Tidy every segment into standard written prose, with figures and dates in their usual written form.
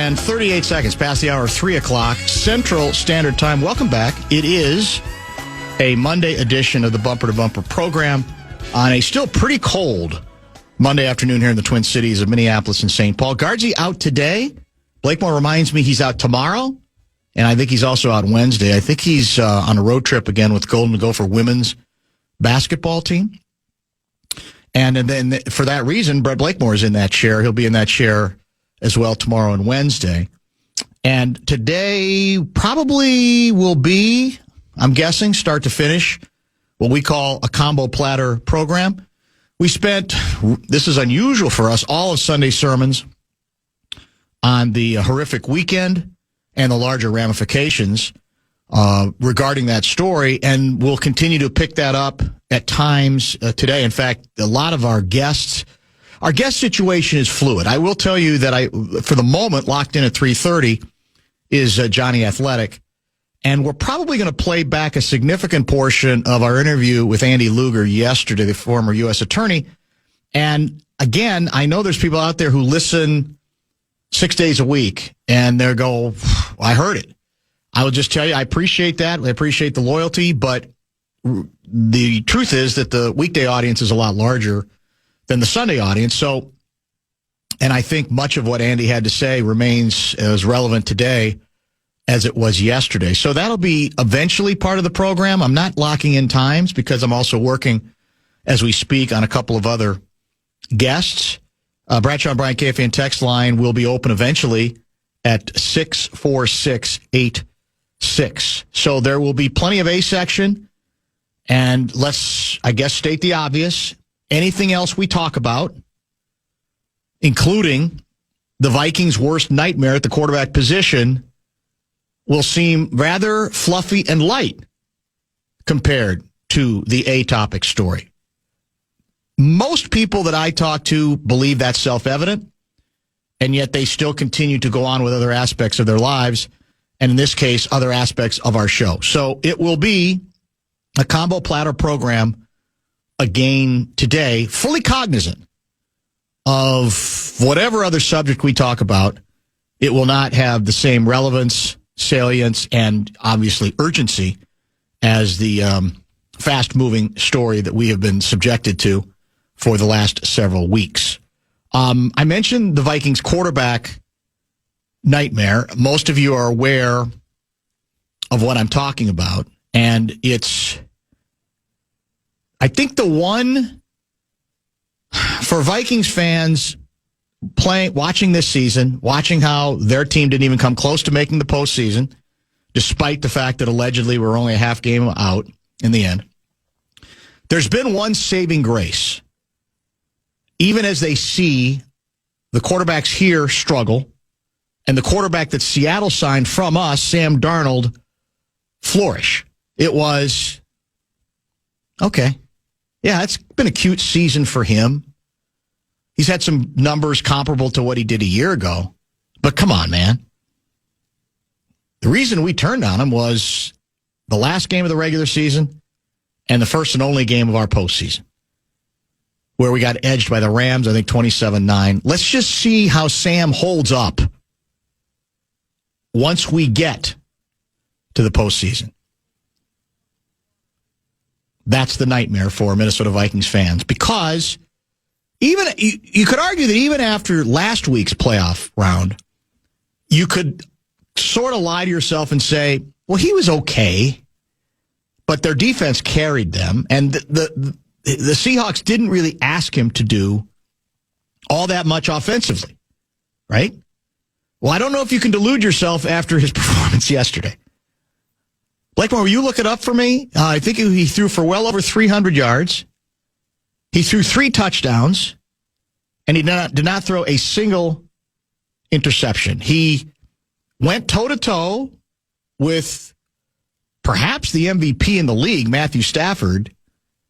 and 38 seconds past the hour of 3 o'clock Central Standard Time. Welcome back. It is a Monday edition of the Bumper to Bumper program on a still pretty cold Monday afternoon here in the Twin Cities of Minneapolis and St. Paul. Guardsy out today. Blakemore reminds me he's out tomorrow, and I think he's also out Wednesday. I think he's on a road trip again with Golden Gopher women's basketball team. And then for that reason, Brett Blakemore is in that chair. He'll be in that chair as well tomorrow and Wednesday. And today probably will be, I'm guessing, start to finish, what we call a combo platter program. We spent, this is unusual for us, all of Sunday sermons on the horrific weekend and the larger ramifications regarding that story, and we'll continue to pick that up at times today. In fact, a lot of our guest situation is fluid. I will tell you that for the moment, locked in at 3:30 is Jonny Athletic, and we're probably going to play back a significant portion of our interview with Andy Luger yesterday, the former U.S. attorney. And again, I know there's people out there who listen 6 days a week, and they go, I heard it. I will just tell you, I appreciate that. I appreciate the loyalty, but the truth is that the weekday audience is a lot larger than the Sunday audience. So, and I think much of what Andy had to say remains as relevant today as it was yesterday. So that'll be eventually part of the program. I'm not locking in times because I'm also working as we speak on a couple of other guests. Bradshaw and Brian KFAN text line will be open eventually at 64686. So there will be plenty of A section. And let's, I guess, state the obvious. Anything else we talk about, including the Vikings' worst nightmare at the quarterback position, will seem rather fluffy and light compared to the A-topic story. Most people that I talk to believe that's self-evident, and yet they still continue to go on with other aspects of their lives, and in this case, other aspects of our show. So it will be a combo platter program again today, fully cognizant of whatever other subject we talk about. It will not have the same relevance, salience, and obviously urgency as the fast-moving story that we have been subjected to for the last several weeks. I mentioned the Vikings quarterback nightmare. Most of you are aware of what I'm talking about, and it's, I think, the one for Vikings fans watching this season, watching how their team didn't even come close to making the postseason, despite the fact that allegedly we're only a half game out in the end. There's been one saving grace. Even as they see the quarterbacks here struggle, and the quarterback that Seattle signed from us, Sam Darnold, flourish. It was, okay, yeah, it's been a cute season for him. He's had some numbers comparable to what he did a year ago. But come on, man. The reason we turned on him was the last game of the regular season and the first and only game of our postseason, where we got edged by the Rams, I think 27-9. Let's just see how Sam holds up once we get to the postseason. That's the nightmare for Minnesota Vikings fans, because even you could argue that even after last week's playoff round, you could sort of lie to yourself and say, well, he was okay, but their defense carried them, and the Seahawks didn't really ask him to do all that much offensively, right? Well, I don't know if you can delude yourself after his performance yesterday. Blakemore, will you look it up for me? I think he threw for well over 300 yards. He threw 3 touchdowns, and he did not throw a single interception. He went toe-to-toe with perhaps the MVP in the league, Matthew Stafford,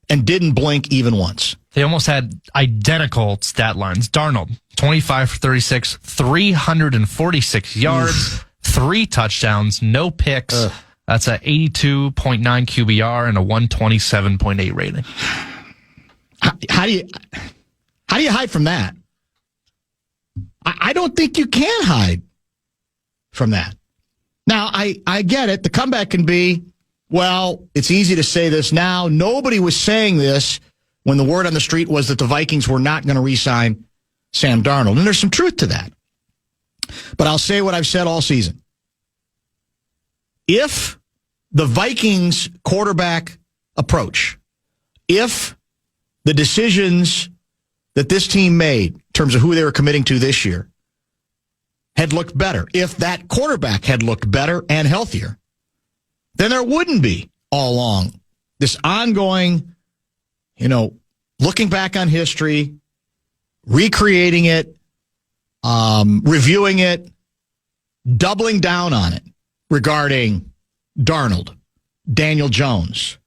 and didn't blink even once. They almost had identical stat lines. Darnold, 25 for 36, 346 yards, 3 touchdowns, no picks. That's a 82.9 QBR and a 127.8 rating. How do you hide from that? I don't think you can hide from that. Now, I get it. The comeback can be, well, it's easy to say this now. Nobody was saying this when the word on the street was that the Vikings were not going to re-sign Sam Darnold. And there's some truth to that. But I'll say what I've said all season. If the Vikings quarterback approach, if the decisions that this team made in terms of who they were committing to this year had looked better, if that quarterback had looked better and healthier, then there wouldn't be all along this ongoing, looking back on history, recreating it, reviewing it, doubling down on it regarding Darnold, Daniel Jones,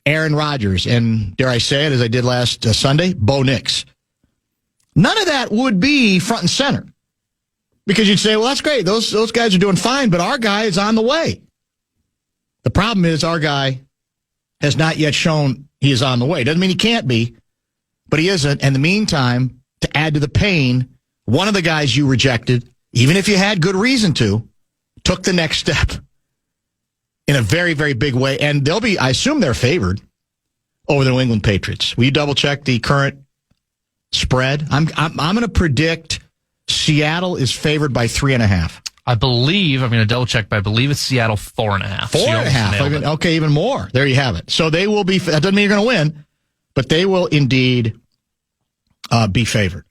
Aaron Rodgers, and dare I say it, as I did last Sunday, Bo Nix. None of that would be front and center because you'd say, well, that's great. Those guys are doing fine, but our guy is on the way. The problem is our guy has not yet shown he is on the way. Doesn't mean he can't be, but he isn't. And in the meantime, to add to the pain, one of the guys you rejected, even if you had good reason to, took the next step in a very, very big way. And they'll be, I assume they're favored over the New England Patriots. Will you double check the current spread? I'm going to predict Seattle is favored by 3.5. I'm going to double check, but I believe it's Seattle 4.5. 4.5. Okay, even more. There you have it. So they will be, that doesn't mean you're going to win, but they will indeed be favored.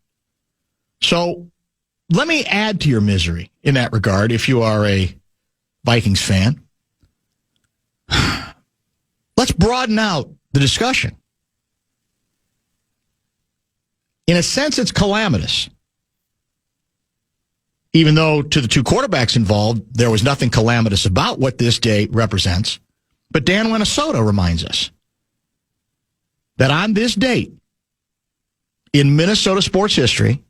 So let me add to your misery in that regard if you are a Vikings fan. Let's broaden out the discussion. In a sense, it's calamitous. Even though to the two quarterbacks involved, there was nothing calamitous about what this day represents. But Dan Minnesota reminds us that on this date in Minnesota sports history,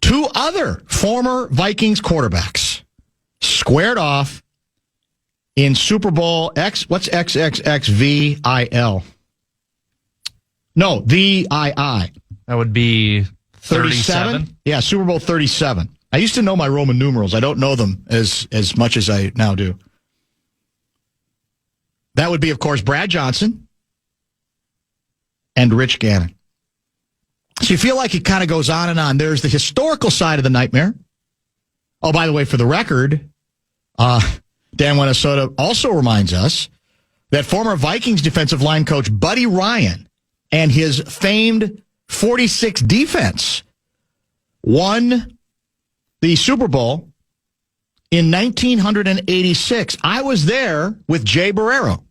two other former Vikings quarterbacks squared off in Super Bowl X. What's XXXVIL? No, VII. That would be 37? Yeah, Super Bowl 37. I used to know my Roman numerals. I don't know them as much as I now do. That would be, of course, Brad Johnson and Rich Gannon. So you feel like it kind of goes on and on. There's the historical side of the nightmare. Oh, by the way, for the record, Dan Minnesota also reminds us that former Vikings defensive line coach Buddy Ryan and his famed 46 defense won the Super Bowl in 1986. I was there with Jay Barreiro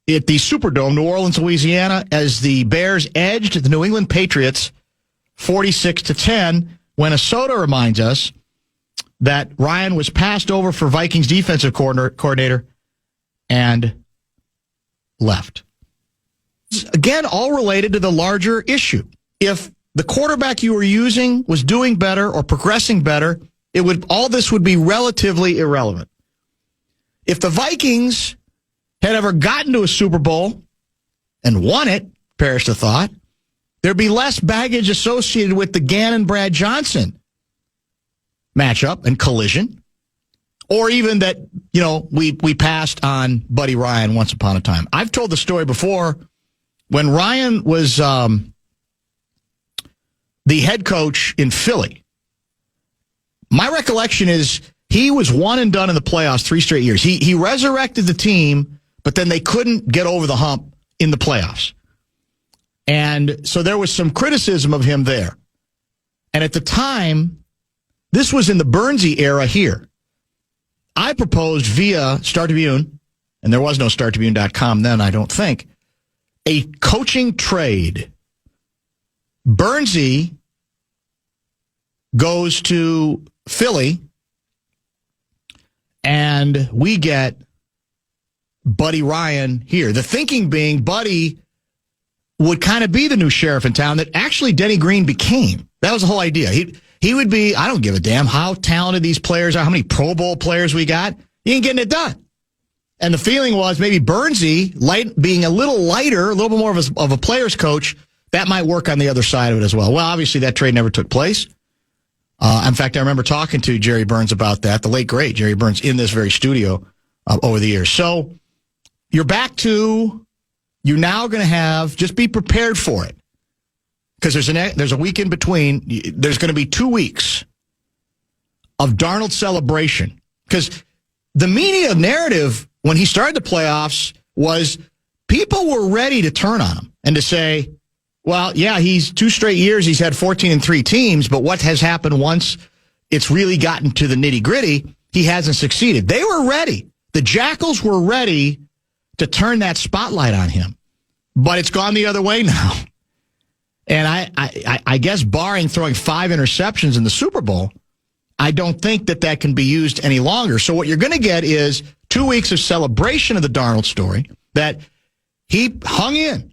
at the Superdome, New Orleans, Louisiana, as the Bears edged the New England Patriots 46-10. Minnesota reminds us that Ryan was passed over for Vikings defensive coordinator and left. Again, all related to the larger issue. If the quarterback you were using was doing better or progressing better, all this would be relatively irrelevant. If the Vikings had ever gotten to a Super Bowl and won it, perish the thought, there'd be less baggage associated with the Gannon-Brad Johnson matchup and collision, or even that, we passed on Buddy Ryan once upon a time. I've told the story before. When Ryan was the head coach in Philly, my recollection is he was one and done in the playoffs 3 straight years. He resurrected the team, but then they couldn't get over the hump in the playoffs. And so there was some criticism of him there. And at the time, this was in the Bernsey era here. I proposed via Star Tribune, and there was no StarTribune.com then, I don't think, a coaching trade. Bernsey goes to Philly, and we get Buddy Ryan here. The thinking being Buddy would kind of be the new sheriff in town that actually Denny Green became. That was the whole idea. He would be, I don't give a damn how talented these players are, how many Pro Bowl players we got. He ain't getting it done. And the feeling was maybe Bernsey, being a little lighter, a little bit more of a player's coach, that might work on the other side of it as well. Well, obviously that trade never took place. In fact, I remember talking to Jerry Burns about that, the late, great Jerry Burns, in this very studio over the years. So you're back to, you're now going to have, just be prepared for it. Because there's a week in between. There's going to be 2 weeks of Darnold celebration. Because the media narrative, when he started the playoffs, was people were ready to turn on him and to say, well, yeah, he's 2 straight years. He's had 14-3 teams, but what has happened once it's really gotten to the nitty-gritty, he hasn't succeeded. They were ready. The Jackals were ready to turn that spotlight on him. But it's gone the other way now. And I guess barring throwing 5 interceptions in the Super Bowl, I don't think that can be used any longer. So what you're going to get is 2 weeks of celebration of the Darnold story, that he hung in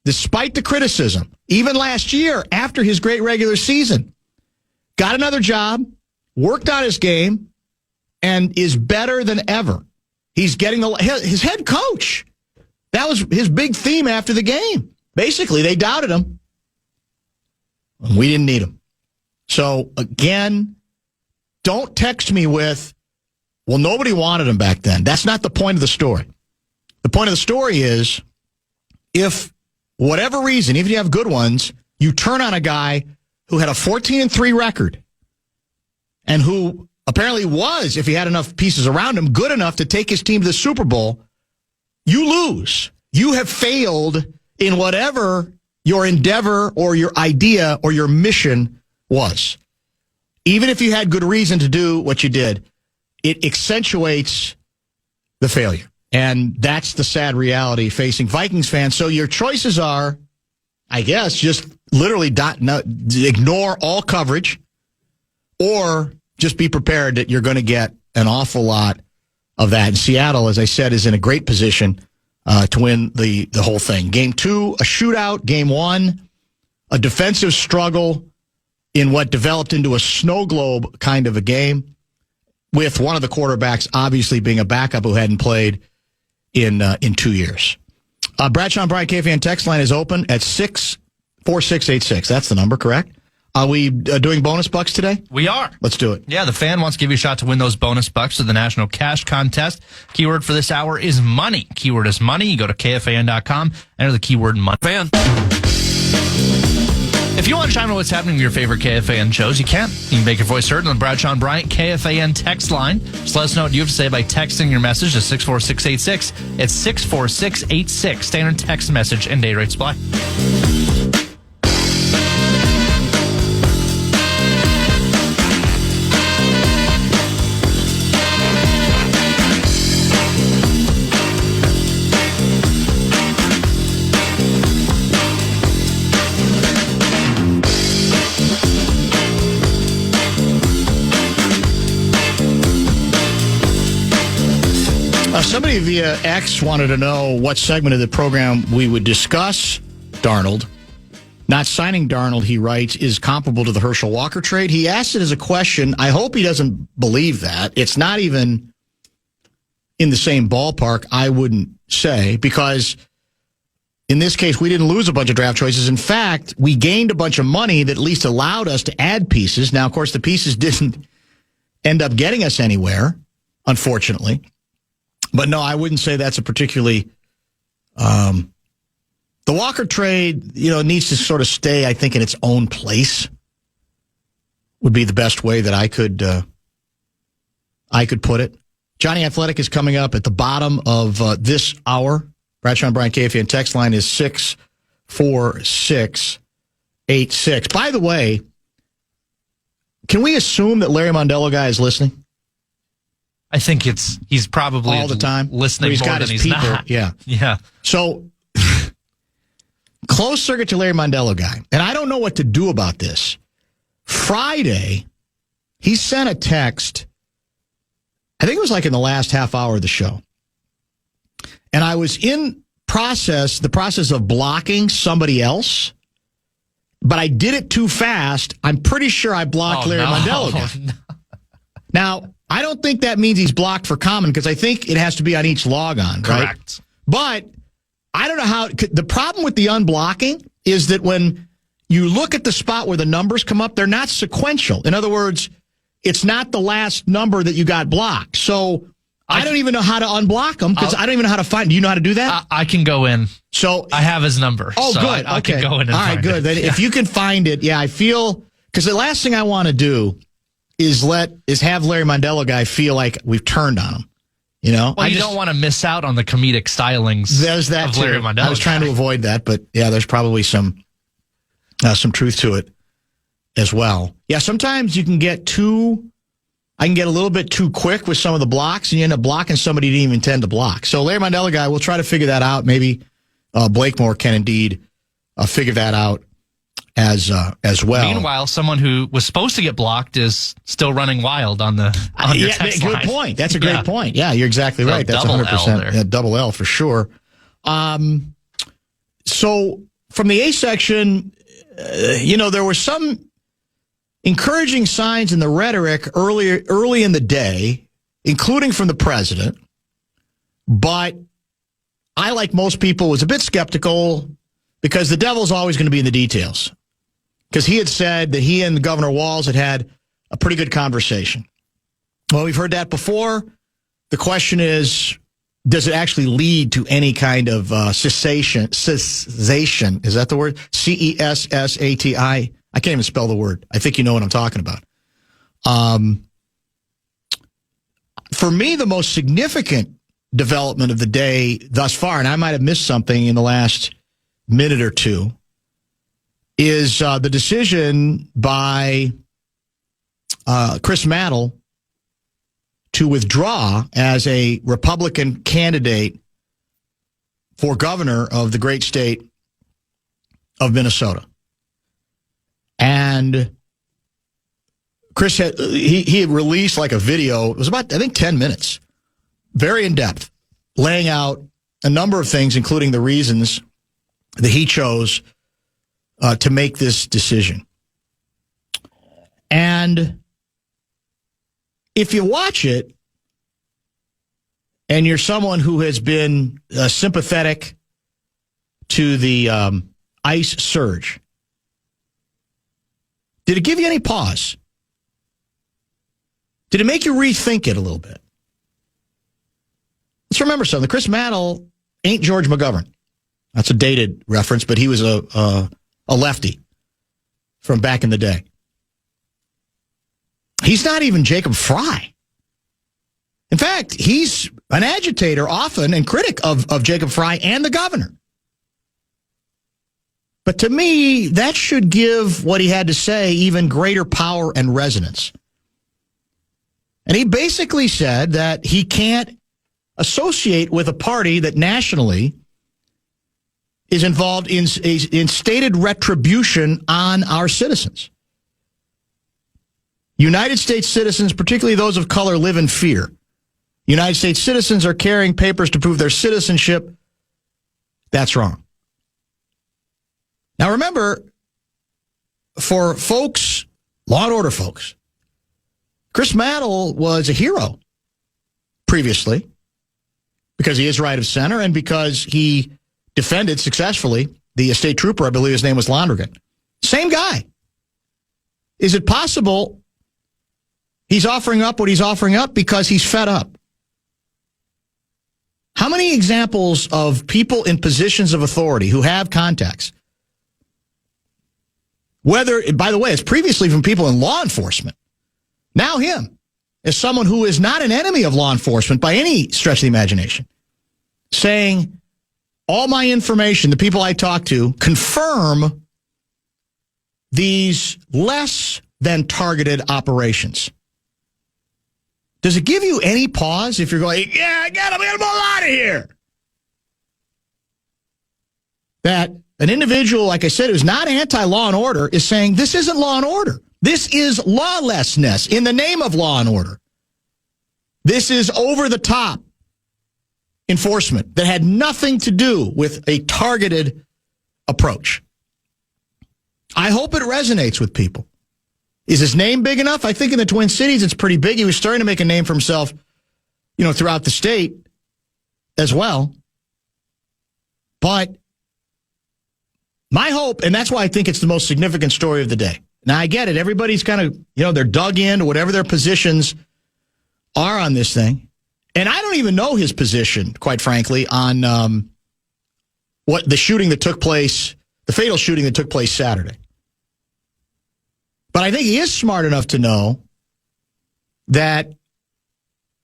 despite the criticism. Even last year, after his great regular season, got another job, worked on his game, and is better than ever. He's getting his head coach. That was his big theme after the game. Basically, they doubted him. We didn't need him. So, again, don't text me with, well, nobody wanted him back then. That's not the point of the story. The point of the story is, if whatever reason, even if you have good ones, you turn on a guy who had a 14-3 record and who apparently was, if he had enough pieces around him, good enough to take his team to the Super Bowl, you lose. You have failed in whatever your endeavor or your idea or your mission was. Even if you had good reason to do what you did, it accentuates the failure. And that's the sad reality facing Vikings fans. So your choices are, I guess, just literally ignore all coverage, or just be prepared that you're going to get an awful lot of that. And Seattle, as I said, is in a great position to win the whole thing. Game 2, a shootout. Game 1, a defensive struggle in what developed into a snow globe kind of a game, with one of the quarterbacks obviously being a backup who hadn't played in 2 years. Bradshaw and Bryant KFAN text line is open at 64686. That's the number, correct? Are we doing bonus bucks today? We are. Let's do it. Yeah, the fan wants to give you a shot to win those bonus bucks to the National Cash Contest. Keyword for this hour is money. Keyword is money. You go to KFAN.com, enter the keyword money. Fan. If you want to chime in what's happening with your favorite KFAN shows, you can. You can make your voice heard on the Bradshaw and Bryant KFAN text line. Just let us know what you have to say by texting your message to 64686. It's 64686. Standard text message and data rate supply. Somebody via X wanted to know what segment of the program we would discuss Darnold. Not signing Darnold, he writes, is comparable to the Herschel Walker trade. He asked it as a question. I hope he doesn't believe that. It's not even in the same ballpark, I wouldn't say, because in this case, we didn't lose a bunch of draft choices. In fact, we gained a bunch of money that at least allowed us to add pieces. Now, of course, the pieces didn't end up getting us anywhere, unfortunately. But no, I wouldn't say that's a particularly the Walker trade, needs to sort of stay, I think, in its own place. Would be the best way that I could put it. Johnny Athletic is coming up at the bottom of this hour. Bradshaw and Bryant KFAN text line is 64686. By the way, can we assume that Larry Mondello guy is listening? I think he's probably all the time listening he's more got than his he's people. not. Yeah. So close circuit to Larry Mondello guy. And I don't know what to do about this. Friday, he sent a text, I think it was like in the last half hour of the show. And I was in the process of blocking somebody else, but I did it too fast. I'm pretty sure I blocked Larry Mondello guy. No. Now, I don't think that means he's blocked for common, because I think it has to be on each logon, right? Correct. But I don't know how. The problem with the unblocking is that when you look at the spot where the numbers come up, they're not sequential. In other words, it's not the last number that you got blocked. So I don't even know how to unblock them because I don't even know how to find. Do you know how to do that? I can go in. So I have his number. Oh, so good. I can go in and all right, find good. it. Then if you can find it, I feel because the last thing I want to do is have Larry Mondello guy feel like we've turned on him. You know, well, you don't want to miss out on the comedic stylings. There's that of too. Larry Mondello. I was trying to avoid that, but yeah, there's probably some truth to it as well. Yeah, sometimes you can get I can get a little bit too quick with some of the blocks, and you end up blocking somebody you didn't even intend to block. So Larry Mondello guy, we'll try to figure that out. Maybe Blakemore can indeed figure that out as well. Meanwhile, someone who was supposed to get blocked is still running wild on your text good line. point. That's a great point. Yeah, you're exactly right. That's 100% double L for sure. So from the A section, there were some encouraging signs in the rhetoric early in the day, including from the president. But I, like most people, was a bit skeptical because the devil's always going to be in the details. Because he had said that he and Governor Walz had a pretty good conversation. Well, we've heard that before. The question is, does it actually lead to any kind of cessation? Is that the word? Cessati? I can't even spell the word. I think you know what I'm talking about. For me, the most significant development of the day thus far, and I might have missed something in the last minute or two, is the decision by Chris Mattel to withdraw as a Republican candidate for governor of the great state of Minnesota. And Chris had released like a video. It was about, I think, 10 minutes, very in depth, laying out a number of things, including the reasons that he chose to make this decision. And if you watch it, and you're someone who has been sympathetic to the ICE surge, did it give you any pause? Did it make you rethink it a little bit? Let's remember something. Chris Mattel ain't George McGovern. That's a dated reference, but he was a lefty from back in the day. He's not even Jacob Frey. In fact, he's an agitator often and critic of Jacob Frey and the governor. But to me, that should give what he had to say even greater power and resonance. And he basically said that he can't associate with a party that nationally is involved in stated retribution on our citizens. United States citizens, particularly those of color, live in fear. United States citizens are carrying papers to prove their citizenship. That's wrong. Now remember, for folks, law and order folks, Chris Mattel was a hero previously because he is right of center and because he defended successfully the state trooper, I believe his name was Londrigan. Same guy. Is it possible he's offering up what he's offering up because he's fed up? How many examples of people in positions of authority who have contacts, whether, by the way, it's previously from people in law enforcement, now him, as someone who is not an enemy of law enforcement by any stretch of the imagination, saying, all my information, the people I talk to, confirm these less than targeted operations. Does it give you any pause if you're going, yeah, I got to get them all out of here? That an individual, like I said, who's not anti-law and order is saying this isn't law and order. This is lawlessness in the name of law and order. This is over-the-top enforcement that had nothing to do with a targeted approach. I hope it resonates with people. Is his name big enough? I think in the Twin Cities it's pretty big. He was starting to make a name for himself, throughout the state as well. But My hope, and that's why I think it's the most significant story of the day. Now, I get it. Everybody's kind of, they're dug in, whatever their positions are on this thing. And I don't even know his position, quite frankly, on what the shooting that took place, the fatal shooting that took place Saturday. But I think he is smart enough to know that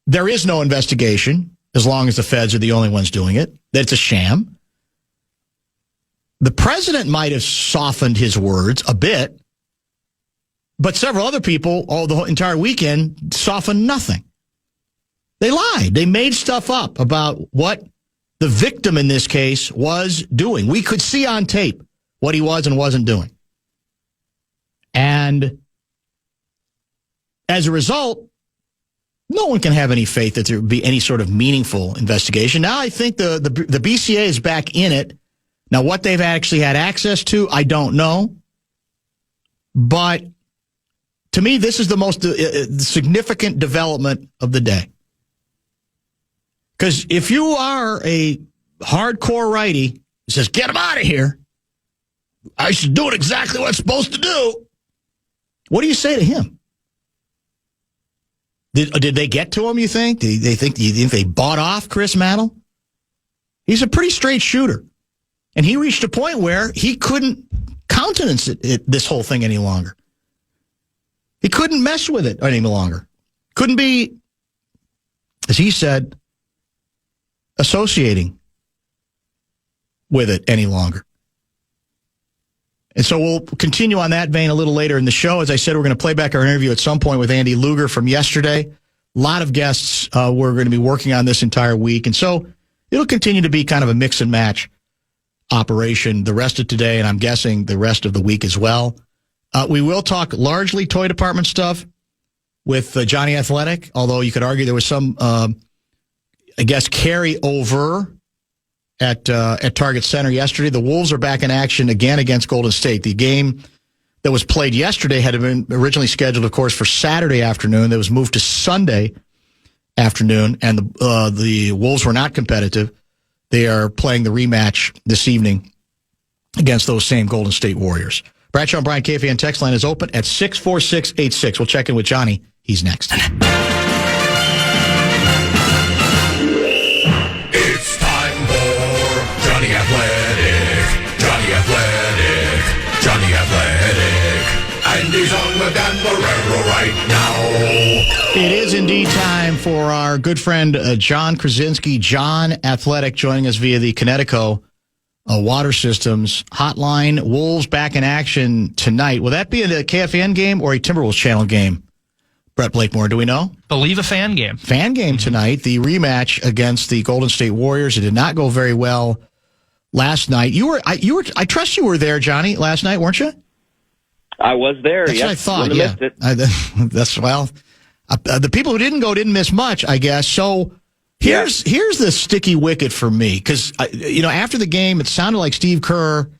there is no investigation as long as the feds are the only ones doing it, that it's a sham. The president might have softened his words a bit, but several other people, the entire weekend, softened nothing. They lied. They made stuff up about what the victim in this case was doing. We could see on tape what he was and wasn't doing. And as a result, no one can have any faith that there would be any sort of meaningful investigation. Now I think the BCA is back in it. Now what they've actually had access to, I don't know. But to me, this is the most significant development of the day. Because if you are a hardcore righty who says, get him out of here, I should do it exactly what I'm supposed to do, what do you say to him? Did they get to him, you think? Do you think they bought off Chris Mantle? He's a pretty straight shooter. And he reached a point where he couldn't countenance this whole thing any longer. He couldn't mess with it any longer. Couldn't be, as he said, associating with it any longer. And so we'll continue on that vein a little later in the show. As I said, we're going to play back our interview at some point with Andy Luger from yesterday. A lot of guests we're going to be working on this entire week. And so it'll continue to be kind of a mix and match operation the rest of today, and I'm guessing the rest of the week as well. We will talk largely toy department stuff with Jonny Athletic, although you could argue there was some, carry over at Target Center yesterday. The Wolves are back in action again against Golden State. The game that was played yesterday had been originally scheduled, of course, for Saturday afternoon. That was moved to Sunday afternoon, and the Wolves were not competitive. They are playing the rematch this evening against those same Golden State Warriors. Bradshaw and Bryant KFAN text line is open at 64686. We'll check in with Jonny. He's next. It's time for Jonny Athletic. Jonny Athletic. Jonny Athletic. And he's on with Dan Barreiro right now. It is indeed time for our good friend John Krasinski, John Athletic, joining us via the Connecticut Water Systems hotline. Wolves back in action tonight. Will that be a KFAN game or a Timberwolves channel game? Brett Blakemore, do we know? Believe a fan game. Fan game tonight. The rematch against the Golden State Warriors. It did not go very well last night. I trust you were there, Johnny, last night, weren't you? I was there. That's yes. what I thought. Yeah. The people who didn't go didn't miss much, I guess. So here's the sticky wicket for me, because after the game, it sounded like Steve Kerr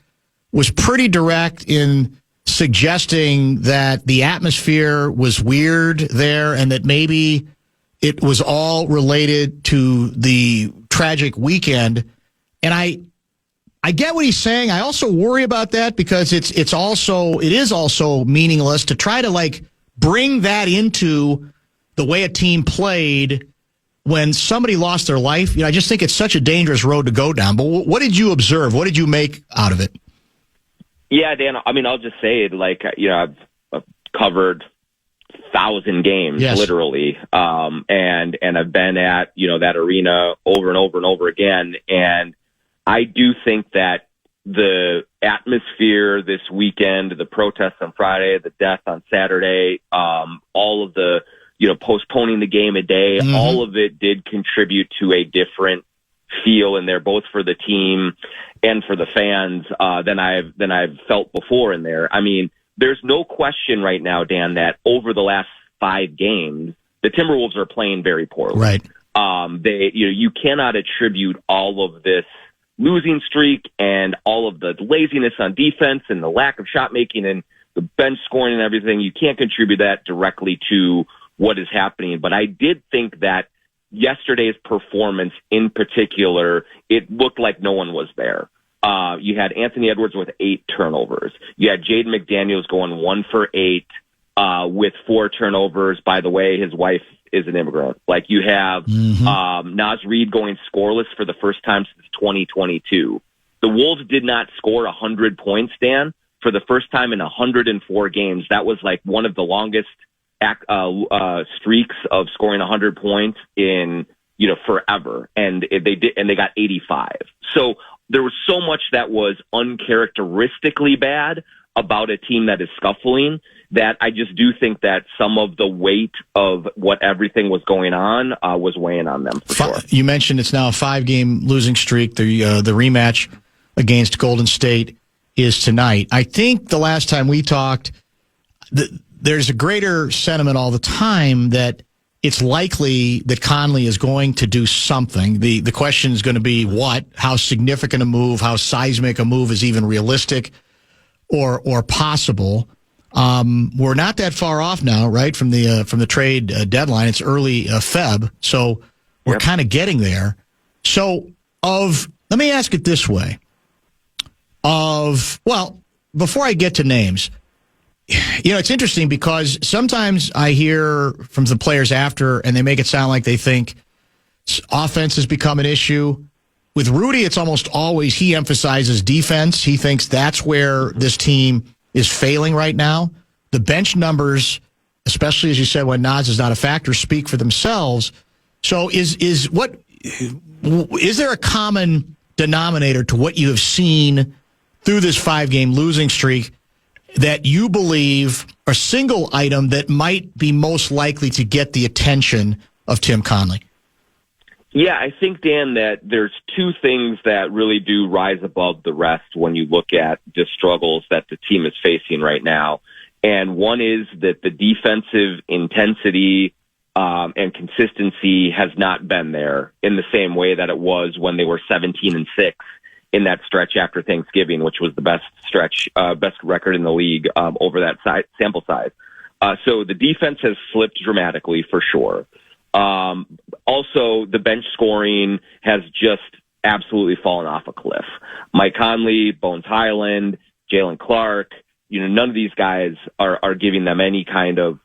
was pretty direct in suggesting that the atmosphere was weird there, and that maybe it was all related to the tragic weekend. And I get what he's saying. I also worry about that, because it is also meaningless to try to bring that into the way a team played when somebody lost their life. I just think it's such a dangerous road to go down. But what did you observe? What did you make out of it? Yeah, Dan, I'll just say it, I've covered 1,000 games, yes, literally. And I've been at, that arena over and over and over again. And I do think that the atmosphere this weekend, the protests on Friday, the death on Saturday, all of the, postponing the game a day, all of it did contribute to a different feel in there, both for the team and for the fans, than I've felt before in there. I mean, there's no question right now, Dan, that over the last 5 games, the Timberwolves are playing very poorly. Right. You cannot attribute all of this losing streak and all of the laziness on defense and the lack of shot making and the bench scoring and everything. You can't contribute that directly to what is happening. But I did think that yesterday's performance in particular, it looked like no one was there. You had Anthony Edwards with 8 turnovers. You had Jaden McDaniels going 1 for 8 with 4 turnovers. By the way, his wife is an immigrant. Like, you have Naz Reid going scoreless for the first time since 2022. The Wolves did not score 100 points, Dan, for the first time in 104 games. That was like one of the longest streaks of scoring 100 points in forever, and they got 85. So there was so much that was uncharacteristically bad about a team that is scuffling that I just do think that some of the weight of what everything was going on was weighing on them. For sure. You mentioned it's now a 5-game losing streak. The rematch against Golden State is tonight. I think the last time we talked, there's a greater sentiment all the time that it's likely that Conley is going to do something. The question is going to be what, how significant a move, how seismic a move is even realistic or possible. We're not that far off now, right, from the trade deadline. It's early Feb, so we're kind of getting there. So let me ask it this way. Before I get to names, it's interesting because sometimes I hear from the players after, and they make it sound like they think offense has become an issue. With Rudy, it's almost always he emphasizes defense. He thinks that's where this team is failing right now. The bench numbers, especially as you said, when Naz is not a factor, speak for themselves. So is there a common denominator to what you have seen through this 5-game losing streak that you believe a single item that might be most likely to get the attention of Tim Conley? Yeah, I think, Dan, that there's 2 things that really do rise above the rest when you look at the struggles that the team is facing right now. And one is that the defensive intensity and consistency has not been there in the same way that it was when they were 17-6 in that stretch after Thanksgiving, which was the best record in the league over that sample size. So the defense has slipped dramatically for sure. Also, the bench scoring has just absolutely fallen off a cliff. Mike Conley, Bones Highland, Jalen Clark, none of these guys are giving them any kind of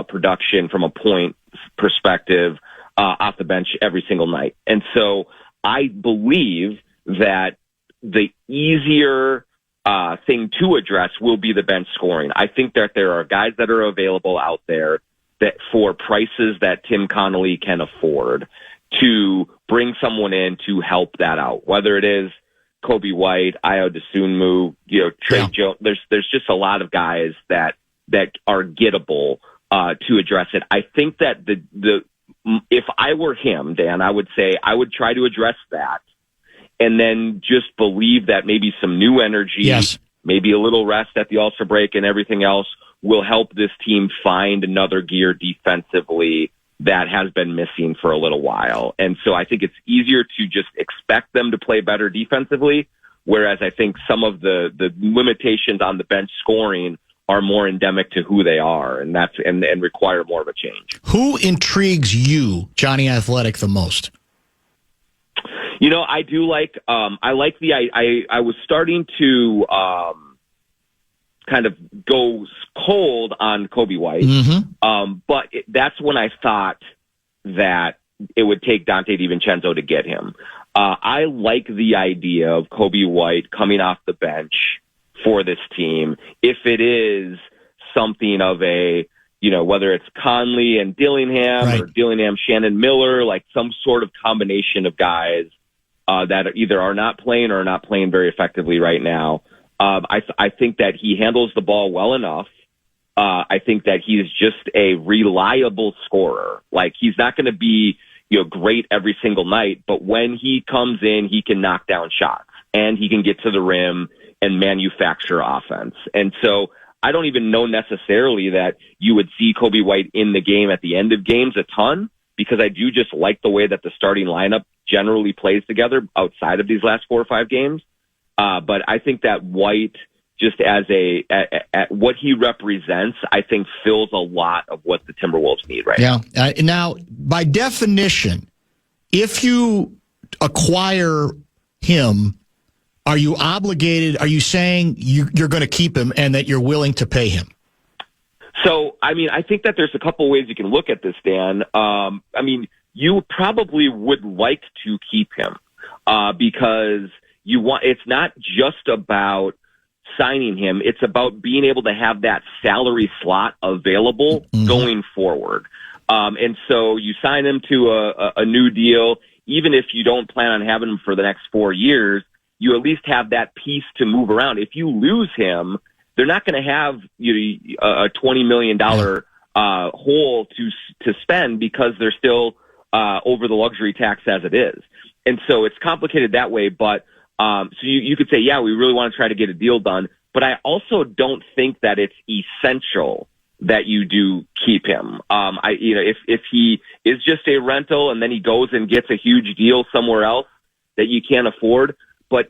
production from a point perspective off the bench every single night. And so I believe that the easier thing to address will be the bench scoring. I think that there are guys that are available out there that for prices that Tim Connolly can afford to bring someone in to help that out, whether it is Kobe White, Ayo Dosunmu, Trey Jones. There's just a lot of guys that are gettable to address it. I think that if I were him, Dan, I would say I would try to address that, and then just believe that maybe some new energy, maybe a little rest at the All-Star break and everything else will help this team find another gear defensively that has been missing for a little while. And so I think it's easier to just expect them to play better defensively, whereas I think some of the limitations on the bench scoring are more endemic to who they are, and require more of a change. Who intrigues you, Jonny Athletic, the most? I do like, I was starting to, kind of go cold on Kobe White. But that's when I thought that it would take Dante DiVincenzo to get him. I like the idea of Kobe White coming off the bench for this team. If it is something of a, whether it's Conley and Dillingham or Dillingham, Shannon Miller, like some sort of combination of guys that either are not playing or are not playing very effectively right now. I think that he handles the ball well enough. I think that he's just a reliable scorer. Like, he's not going to be, great every single night, but when he comes in, he can knock down shots and he can get to the rim and manufacture offense. And so I don't even know necessarily that you would see Kobe White in the game at the end of games a ton, because I do just like the way that the starting lineup generally plays together outside of these last 4 or 5 games. But I think that White, just as at what he represents, I think fills a lot of what the Timberwolves need right now. Now, by definition, if you acquire him are you obligated? Are you saying you're going to keep him and that you're willing to pay him? So, I mean, I think that there's a couple ways you can look at this, Dan. I mean, you probably would like to keep him because it's not just about signing him. It's about being able to have that salary slot available going forward. And so you sign him to a new deal. Even if you don't plan on having him for the next 4 years, you at least have that piece to move around. If you lose him, they're not going to have a $20 million hole to spend because they're still over the luxury tax as it is. And so it's complicated that way. But so you could say, yeah, we really want to try to get a deal done. But I also don't think that it's essential that you do keep him. If he is just a rental and then he goes and gets a huge deal somewhere else that you can't afford, but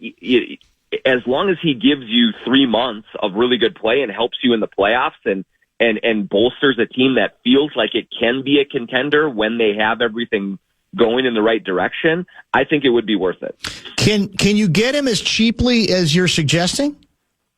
as long as he gives you 3 months of really good play and helps you in the playoffs and bolsters a team that feels like it can be a contender when they have everything going in the right direction, I think it would be worth it. Can you get him as cheaply as you're suggesting?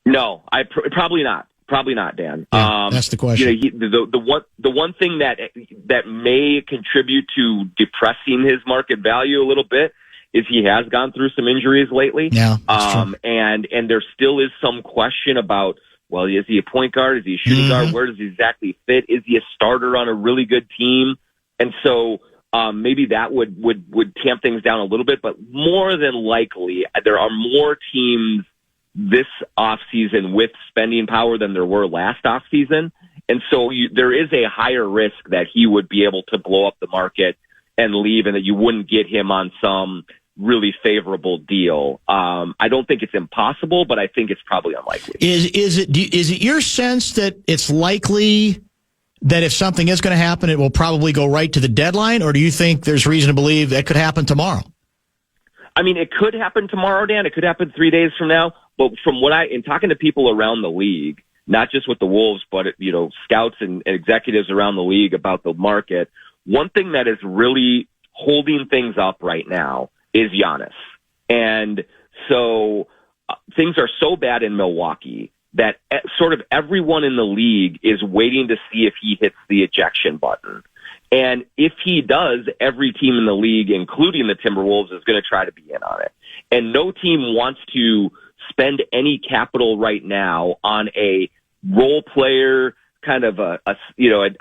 No, probably not. Probably not, Dan. Yeah, that's the question. The one thing that may contribute to depressing his market value a little bit is he has gone through some injuries lately. Yeah, that's true. And there still is some question about, well, is he a point guard? Is he a shooting guard? Where does he exactly fit? Is he a starter on a really good team? And so maybe that would tamp things down a little bit, but more than likely there are more teams this offseason with spending power than there were last offseason. And so there is a higher risk that he would be able to blow up the market and leave and that you wouldn't get him on some really favorable deal. I don't think it's impossible, but I think it's probably unlikely. Is it your sense that it's likely that if something is going to happen, it will probably go right to the deadline, or do you think there's reason to believe that could happen tomorrow? I mean, it could happen tomorrow, Dan. It could happen 3 days from now. But from in talking to people around the league, not just with the Wolves, but, scouts and executives around the league about the market, one thing that is really holding things up right now is Giannis. And so things are so bad in Milwaukee that sort of everyone in the league is waiting to see if he hits the ejection button. And if he does, every team in the league, including the Timberwolves, is going to try to be in on it. And no team wants to spend any capital right now on a role player, kind of a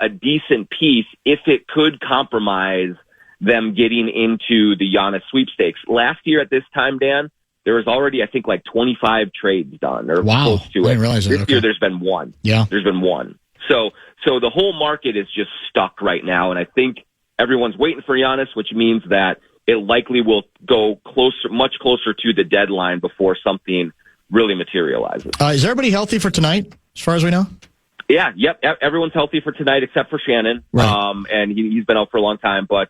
decent piece, if it could compromise them getting into the Giannis sweepstakes. Last year at this time, Dan, there was already, I think, like 25 trades done or close to it. I didn't realize that. This year there's been one. Yeah. There's been one. So the whole market is just stuck right now, and I think everyone's waiting for Giannis, which means that it likely will go much closer to the deadline before something really materializes. Is everybody healthy for tonight, as far as we know? Yeah, yep. Everyone's healthy for tonight except for Shannon. Right. And he's been out for a long time, but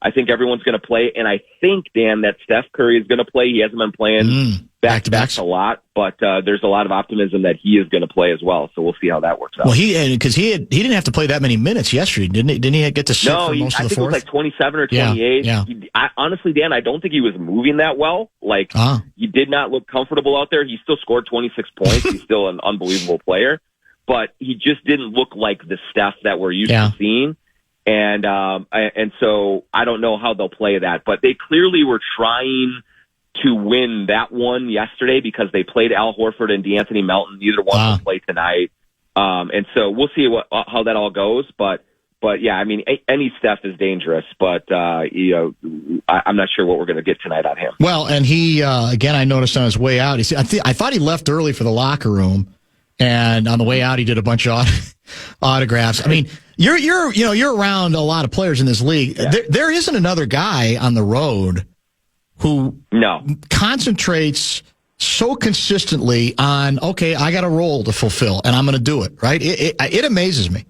I think everyone's going to play. And I think, Dan, that Steph Curry is going to play. He hasn't been playing back-to-backs a lot, but there's a lot of optimism that he is going to play as well. So we'll see how that works out. Well, because he didn't have to play that many minutes yesterday, didn't he? Didn't he get to sit for most of the fourth? I think it was like 27 or 28. Yeah. Honestly, Dan, I don't think he was moving that well. He did not look comfortable out there. He still scored 26 points. He's still an unbelievable player, but he just didn't look like the Steph that we're used to seeing. And so I don't know how they'll play that, but they clearly were trying to win that one yesterday because they played Al Horford and DeAnthony Melton. Neither one will play tonight. And so we'll see how that all goes. But yeah, I mean, any Steph is dangerous, but, I'm not sure what we're going to get tonight on him. Well, and he, again, I noticed on his way out, I thought he left early for the locker room, and on the way out, he did a bunch of autographs. I mean, you're around a lot of players in this league. Yeah. There isn't another guy on the road who concentrates so consistently on, okay, I got a role to fulfill and I'm going to do it. Right? It amazes me.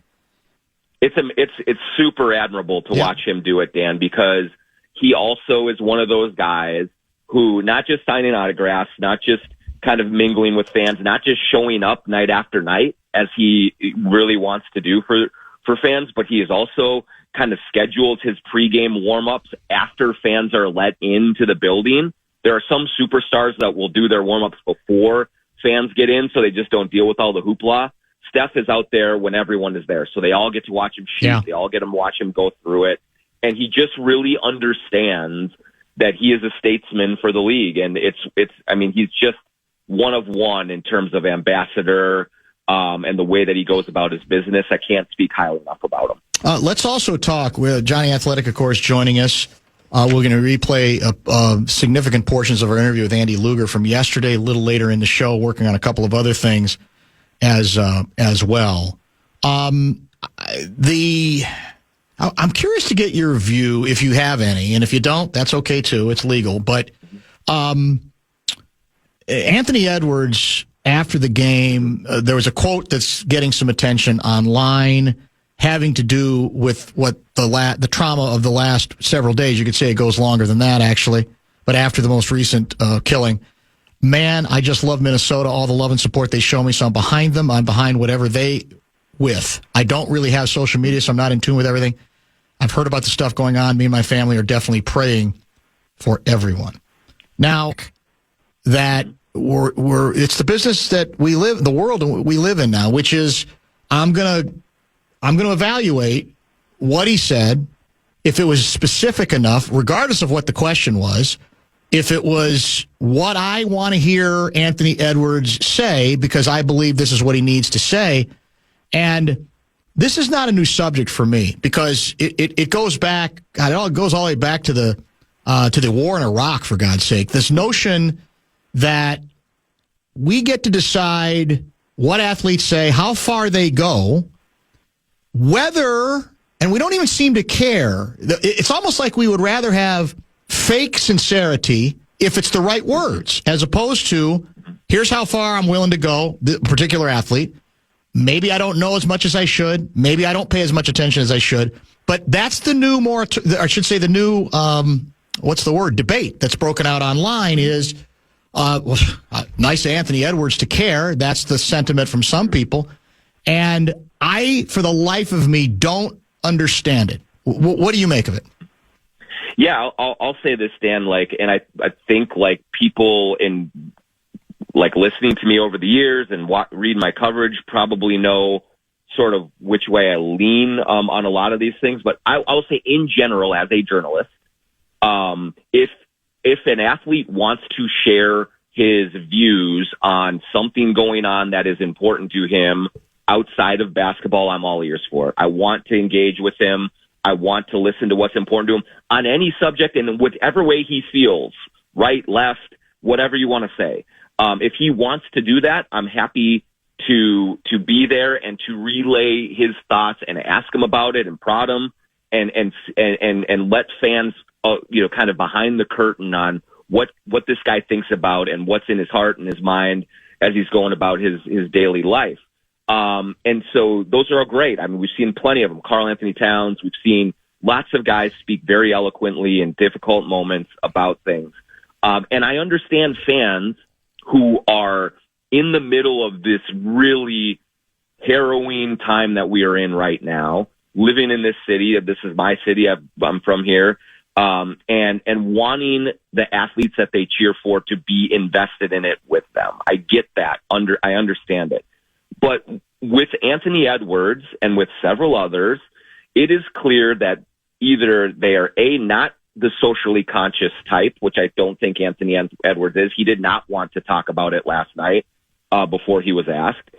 It's super admirable to watch him do it, Dan, because he also is one of those guys who not just signing autographs, not just kind of mingling with fans, not just showing up night after night as he really wants to do for fans, but he is also kind of scheduled his pregame warm-ups after fans are let into the building There are some superstars that will do their warm-ups before fans get in, so they just don't deal with all the hoopla. Steph is out there when everyone is there, so they all get to watch him shoot. Yeah. They all get to watch him go through it. And he just really understands that he is a statesman for the league. And he's just one of one in terms of ambassador, and the way that he goes about his business. I can't speak highly enough about him. Let's also talk with Jonny Athletic, of course, joining us. We're going to replay significant portions of our interview with Andy Luger from yesterday, a little later in the show, working on a couple of other things as well. I'm curious to get your view, if you have any, and if you don't, that's okay too. It's legal. But Anthony Edwards, after the game, there was a quote that's getting some attention online, having to do with what the trauma of the last several days. You could say it goes longer than that, actually. But after the most recent killing, man, I just love Minnesota, all the love and support they show me, so I'm behind them. I'm behind whatever they with. I don't really have social media, so I'm not in tune with everything. I've heard about the stuff going on. Me and my family are definitely praying for everyone. Now that it's the business that we live, the world we live in now, which is I'm gonna evaluate what he said, if it was specific enough, regardless of what the question was, if it was what I want to hear Anthony Edwards say, because I believe this is what he needs to say. And this is not a new subject for me, because it goes back, it goes all the way back to the war in Iraq, for God's sake. This notion that we get to decide what athletes say, how far they go, whether, and we don't even seem to care. It's almost like we would rather have fake sincerity if it's the right words, as opposed to, here's how far I'm willing to go, the particular athlete. Maybe I don't know as much as I should. Maybe I don't pay as much attention as I should. But that's the new, the new, what's the word, debate that's broken out online is, nice of Anthony Edwards to care. That's the sentiment from some people. And I, for the life of me, don't understand it. What do you make of it? Yeah, I'll say this, Dan, and I think people in listening to me over the years and read my coverage probably know sort of which way I lean on a lot of these things. But I'll say in general, as a journalist, if an athlete wants to share his views on something going on that is important to him outside of basketball, I'm all ears for it. I want to engage with him. I want to listen to what's important to him on any subject in whatever way he feels, right, left, whatever you want to say. If he wants to do that, I'm happy to be there and to relay his thoughts and ask him about it and prod him and let fans, kind of behind the curtain on what this guy thinks about and what's in his heart and his mind as he's going about his daily life. And so those are all great. I mean, we've seen plenty of them. Karl Anthony Towns. We've seen lots of guys speak very eloquently in difficult moments about things. And I understand fans who are in the middle of this really harrowing time that we are in right now, living in this city. This is my city. I'm from here. And wanting the athletes that they cheer for to be invested in it with them. I get that. I understand it. But with Anthony Edwards and with several others, it is clear that either they are not the socially conscious type, which I don't think Anthony Edwards is. He did not want to talk about it last night before he was asked,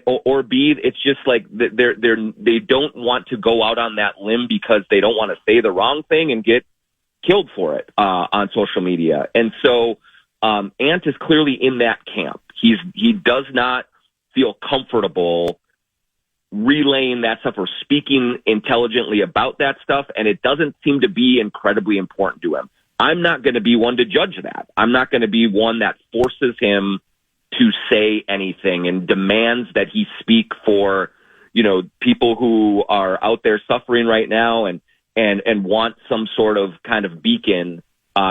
or B, it's just like they don't want to go out on that limb because they don't want to say the wrong thing and get killed for it on social media. And so Ant is clearly in that camp. He does not feel comfortable relaying that stuff or speaking intelligently about that stuff, and it doesn't seem to be incredibly important to him. I'm not going to be one to judge that. I'm not going to be one that forces him to say anything and demands that he speak for, people who are out there suffering right now and want some sort of kind of beacon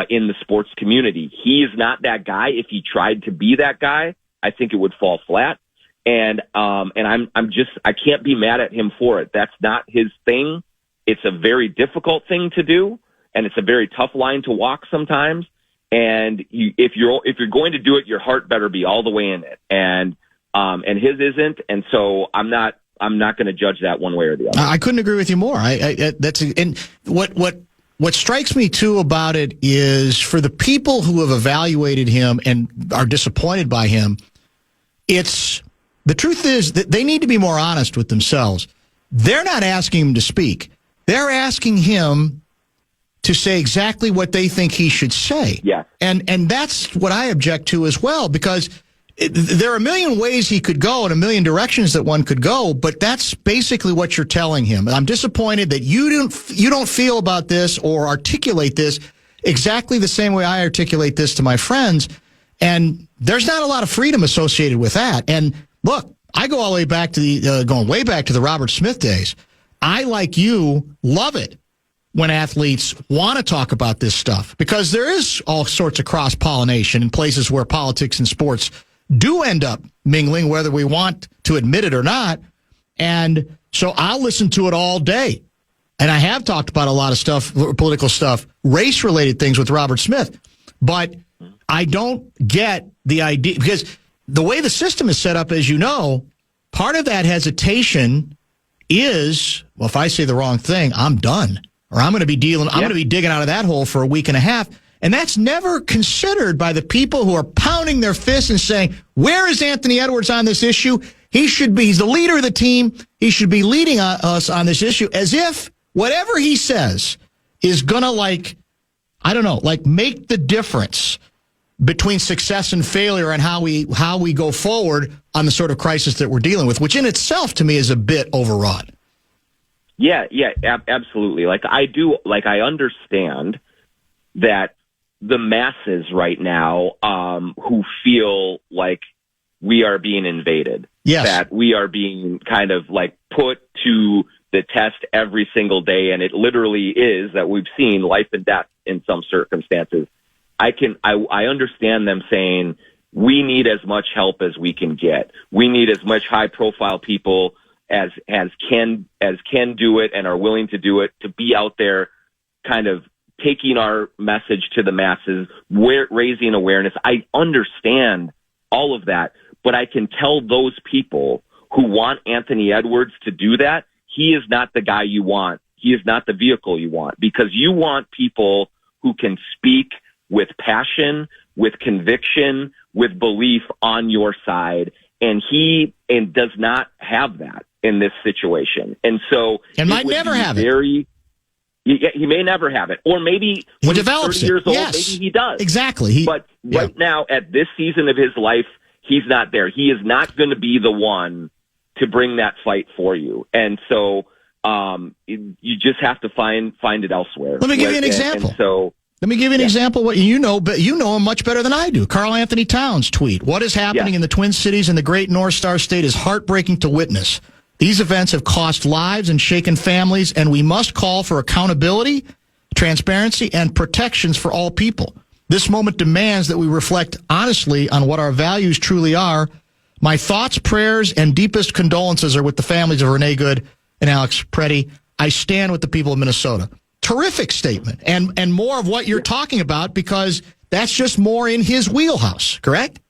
in the sports community. He is not that guy. If he tried to be that guy, I think it would fall flat. And I can't be mad at him for it. That's not his thing. It's a very difficult thing to do, and it's a very tough line to walk sometimes. And if you're going to do it, your heart better be all the way in it. And his isn't. And so I'm not going to judge that one way or the other. I couldn't agree with you more. And what strikes me too about it is for the people who have evaluated him and are disappointed by him, the truth is that they need to be more honest with themselves. They're not asking him to speak. They're asking him to say exactly what they think he should say. Yeah. And that's what I object to as well, because there are a million ways he could go and a million directions that one could go, but that's basically what you're telling him. I'm disappointed that you don't feel about this or articulate this exactly the same way I articulate this to my friends. And there's not a lot of freedom associated with that. And look, I go all the way back to going way back to the Robert Smith days. I, like you, love it when athletes want to talk about this stuff, because there is all sorts of cross-pollination in places where politics and sports do end up mingling, whether we want to admit it or not. And so I'll listen to it all day. And I have talked about a lot of stuff, political stuff, race-related things with Robert Smith. But I don't get the idea, because the way the system is set up, as you know, part of that hesitation is, well, if I say the wrong thing, I'm done. Or I'm going to be digging out of that hole for a week and a half. And that's never considered by the people who are pounding their fists and saying, where is Anthony Edwards on this issue? He's the leader of the team. He should be leading us on this issue, as if whatever he says is going to make the difference between success and failure and how we go forward on the sort of crisis that we're dealing with, which in itself to me is a bit overwrought. Yeah, absolutely. I understand that the masses right now who feel like we are being invaded, yes, that we are being kind of like put to the test every single day, and it literally is that we've seen life and death in some circumstances. I understand them saying we need as much help as we can get. We need as much high profile people as can do it and are willing to do it, to be out there kind of taking our message to the masses, raising awareness. I understand all of that, but I can tell those people who want Anthony Edwards to do that, he is not the guy you want. He is not the vehicle you want, because you want people who can speak with passion, with conviction, with belief on your side. And he does not have that in this situation. And so might never have it. He may never have it. Or maybe he develops 30 years old, yes, maybe he does. Exactly. But right now, at this season of his life, he's not there. He is not going to be the one to bring that fight for you. And so you just have to find it elsewhere. Let me give you an example. Let me give you an example. What you know him much better than I do. Karl Anthony Towns tweet: "What is happening in the Twin Cities and the great North Star State is heartbreaking to witness. These events have cost lives and shaken families, and we must call for accountability, transparency, and protections for all people. This moment demands that we reflect honestly on what our values truly are. My thoughts, prayers, and deepest condolences are with the families of Renee Good and Alex Preddy. I stand with the people of Minnesota." Terrific statement, and more of what you're talking about, because that's just more in his wheelhouse, correct?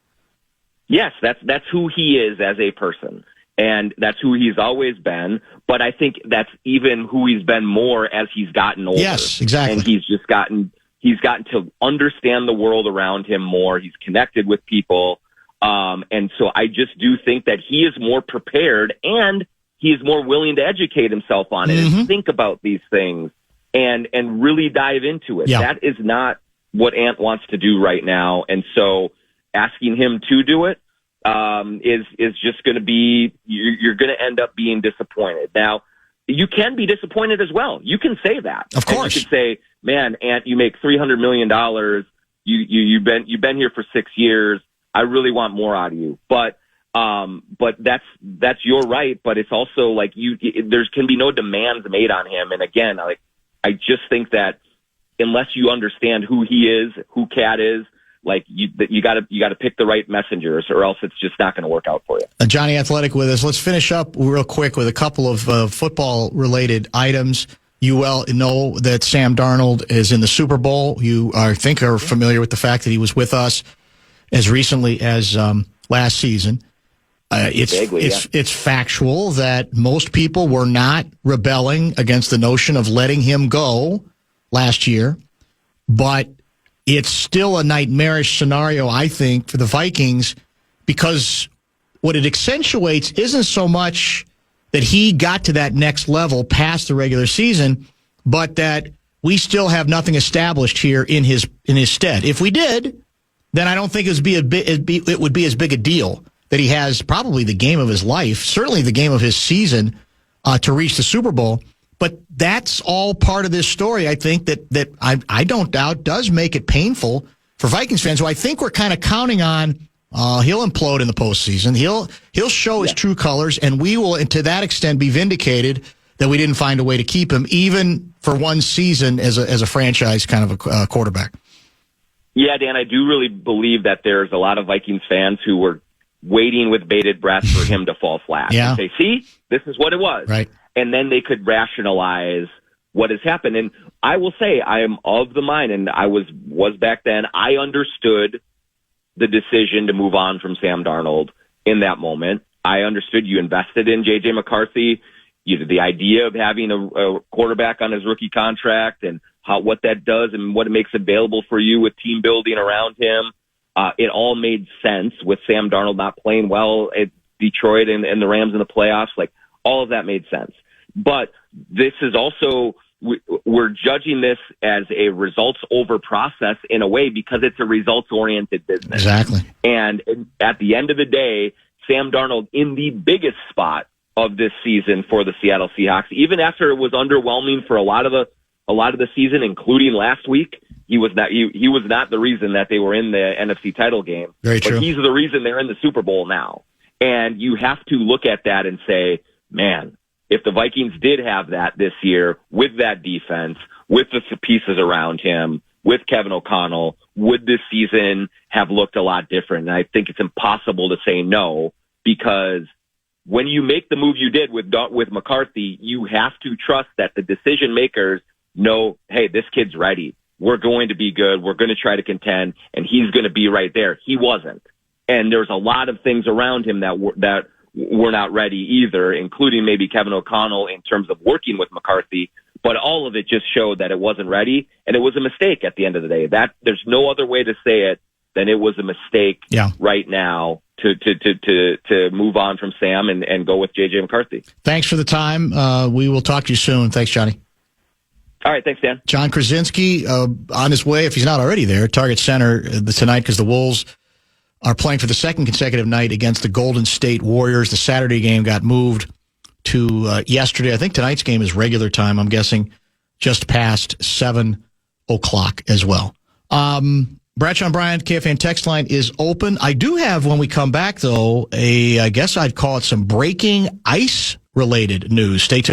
Yes, that's who he is as a person, and that's who he's always been. But I think that's even who he's been more as he's gotten older. Yes, exactly. And he's gotten to understand the world around him more. He's connected with people, and so I just do think that he is more prepared, and he is more willing to educate himself on it and think about these things. And really dive into it. Yeah. That is not what Ant wants to do right now. And so asking him to do it is just going to be, you're going to end up being disappointed. Now, you can be disappointed as well. You can say that. Of course. And you can say, man, Ant, you make $300 million. You've been here for 6 years. I really want more out of you. But that's your right. But it's also like there can be no demands made on him. And again, I just think that unless you understand who he is, who Cat is, you got to pick the right messengers, or else it's just not going to work out for you. Johnny Athletic with us. Let's finish up real quick with a couple of football related items. You well know that Sam Darnold is in the Super Bowl. You, I think, are familiar with the fact that he was with us as recently as last season. It's factual that most people were not rebelling against the notion of letting him go last year, but it's still a nightmarish scenario, I think, for the Vikings, because what it accentuates isn't so much that he got to that next level past the regular season, but that we still have nothing established here in his stead. If we did, then I don't think it would be as big a deal that he has probably the game of his life, certainly the game of his season, to reach the Super Bowl. But that's all part of this story, I think, that I don't doubt does make it painful for Vikings fans, who I think we're kind of counting on. He'll implode in the postseason. He'll show his true colors, and we will, and to that extent, be vindicated that we didn't find a way to keep him, even for one season as a franchise kind of a quarterback. Yeah, Dan, I do really believe that there's a lot of Vikings fans who were waiting with bated breath for him to fall flat. Yeah. And say, see, this is what it was. Right. And then they could rationalize what has happened. And I will say, I am of the mind, and I was back then, I understood the decision to move on from Sam Darnold in that moment. I understood you invested in J.J. McCarthy. The idea of having a quarterback on his rookie contract and what that does and what it makes available for you with team building around him. It all made sense with Sam Darnold not playing well at Detroit and the Rams in the playoffs. Like, all of that made sense. But this is also, we're judging this as a results over process in a way because it's a results oriented business. Exactly. And at the end of the day, Sam Darnold in the biggest spot of this season for the Seattle Seahawks, even after it was underwhelming for a lot of the season, including last week, he was not the reason that they were in the NFC title game. Very true. But he's the reason they're in the Super Bowl now. And you have to look at that and say, man, if the Vikings did have that this year with that defense, with the pieces around him, with Kevin O'Connell, would this season have looked a lot different? And I think it's impossible to say no, because when you make the move you did with McCarthy, you have to trust that the decision makers know, hey, this kid's ready. We're going to be good. We're going to try to contend, and he's going to be right there. He wasn't. And there's a lot of things around him that were not ready either, including maybe Kevin O'Connell in terms of working with McCarthy. But all of it just showed that it wasn't ready, and it was a mistake at the end of the day. That there's no other way to say it than it was a mistake right now to move on from Sam and go with J.J. McCarthy. Thanks for the time. We will talk to you soon. Thanks, Johnny. All right, thanks, Dan. John Krasinski on his way, if he's not already there, Target Center tonight because the Wolves are playing for the second consecutive night against the Golden State Warriors. The Saturday game got moved to yesterday. I think tonight's game is regular time, I'm guessing, just past 7 o'clock as well. Bradshaw and Bryant, KFAN text line is open. I do have, when we come back, though, I guess I'd call it some breaking ice-related news. Stay tuned.